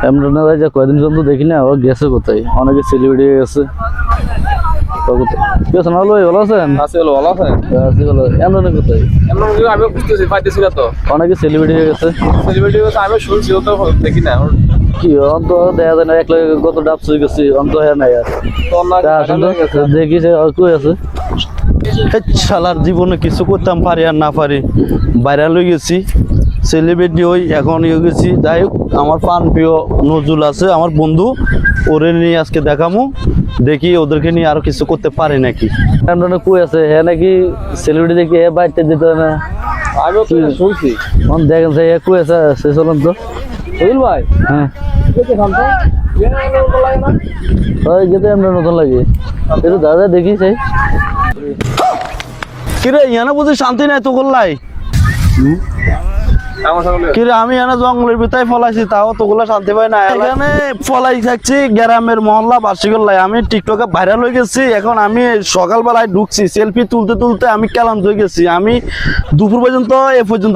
এমন না যে কয়দিন পর্যন্ত দেখি না ও গেছে কোথায়, অনেকে সেলিব্রিটি হয়ে গেছে। ভালো আছেন? ভালো আছেন? আছি ভালো। এমন কোথায়? আমি বুঝতেছি পাইতেছি না তো। অনেকে সেলিব্রিটি হয়ে গেছে। সেলিব্রিটি আমি শুনছি, ও তো দেখি না। কি অন্ত দেখা যায় না, এক লাগে কত ডাব চুই গেছি, অন্ত হ্যাঁ নাই আর দেখি সে কই আছে। শালার জীবনে কিছু করতাম পারি আর না পারি, ভাইরাল হয়ে গেছি, সেলিব্রিটি হই, এখন হয়ে গেছি। যাই হোক, আমার প্রাণ প্রিয় নজরুল আছে আমার বন্ধু, ওরে নিয়ে আজকে দেখামু, দেখি ওদেরকে নিয়ে আরো কিছু করতে পারে নাকি। কই আছে হ্যাঁ নাকি সেলিব্রিটি দেখি হ্যাঁ বাইতে দিতে হয় না। আমিও তো শুনছি। দেখেন সে কই আছে, সে চলুন তো ভাই। হ্যাঁ ওই যেতে আমরা নতুন লাগে একটু দাদা দেখি সেই কিরে ইয়ানা বুঝি শান্তি নাই তো গোল্লাই? কিরে আমি এখানে জঙ্গলের ভিতরে ফলাইছি, তাও তোগুলা শান্তি পাই না। এখানে ফলাই থাকছি গ্রামের মহল্লা বার্ষিকল্লাই, আমি টিকটকে ভাইরাল হয়ে গেছি। এখন আমি সকালবেলায় ঢুকছি, সেলফি তুলতে তুলতে আমি ক্লান্ত হয়ে গেছি। আমি দুপুর পর্যন্ত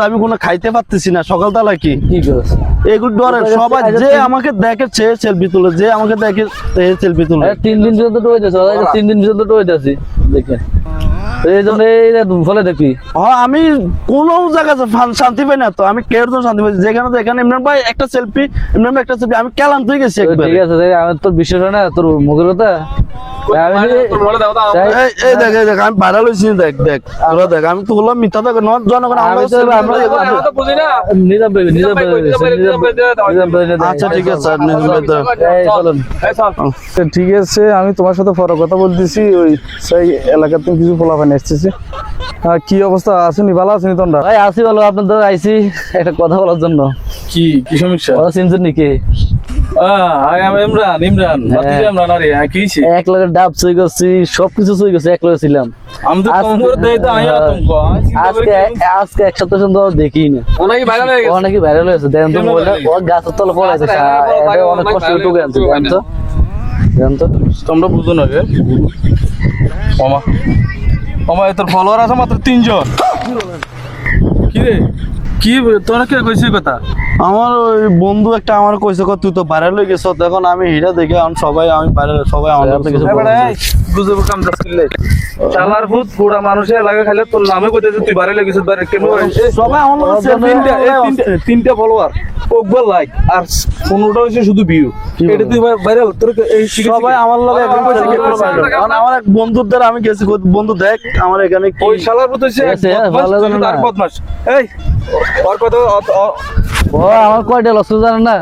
আমি কোনো খাইতে পারতেছি না। সকালবেলা কি করেছে এগুলো ডরে সবাই, যে আমাকে দেখে সে সেলফি তুলে, যে আমাকে দেখে সেলফি তুলে। 3 দিন পর্যন্ত টয়েছে, 3 দিন পর্যন্ত টয়েছে আছি দেখেন। এই জন্য ফলে দেখি আমি কোনো জায়গায় শান্তি পাই না তো, আমি কেউ শান্তি পাই যেখানে যেখানে ইমরান ভাই একটা সেলফি, ইমরান ভাই একটা সেলফি, আমি ক্লান্ত হয়ে গেছি একবার। ঠিক আছে আমার তোর বিশ্বাস হয় না তোর মুখের কথা। আমি ভাইরাল হয়েছি, দেখ দেখ তোরা দেখ, আমি তো বললাম মিথ্যা দেখ জনগণ। আচ্ছা ঠিক আছে, ঠিক আছে, আমি তোমার সাথে পরে কথা বলতেছি। ওই সেই এলাকাতে কিছু ফলাফান এসতেছি। কি অবস্থা আছেনি? ভালো আছেনি তোমরা? ভাই আছি ভালো, আপনাদের আইসি একটা কথা বলার জন্য। কি কি সমস্যা? ওরা চিনছেন নাকি? ইমরান 1 লাখ ডাব চুই গেছি, সবকিছু চুই গেছে, 1 লাখ ছিলাম। আজকে 1 সপ্তাহ পর্যন্ত দেখি না, অনেকে ভাইরাল হয়েছে। দেখেন তো মোবাইলটা গাছের তলে পড়াইছে, অনেক কষ্ট করে টুকে আনছে। জান তো তোমরা বুঝো না রে মামা, তোর ফলোয়ার আছে মাত্র 3 জন। কি রে, কি তোরা কে কইছিস কথা? আমার ওই বন্ধু একটা আমার কইছে তুই তো ভাইরাল হয়ে গেছ। এখন আমি হিরা দেখে সবাই আমি ভাইরাল, সবাই আমার কিছু বুঝবো কাম দিলে শালার ভূত পুরা মানুষের এলাকা খাইলে তোর নামে কইতেছে তুই ভাইরাল হয়ে গেছিস। কেন সবাই আমার তিনটা ফলোয়ার, ওকবার লাইক, আর 15টা হইছে শুধু ভিউ। এটা তুই ভাইরাল, তোর এই সবাই আমার লগে এগ্রি কইছে কি ভাইরাল। কারণ আমার এক বন্ধুর দ্বারা আমি গেছি, বন্ধু দেখ আমার এখানে ওই শালার ভূত হইছে বদমাশ। এই ওর কথা আমার কয়টা লস জানেন না?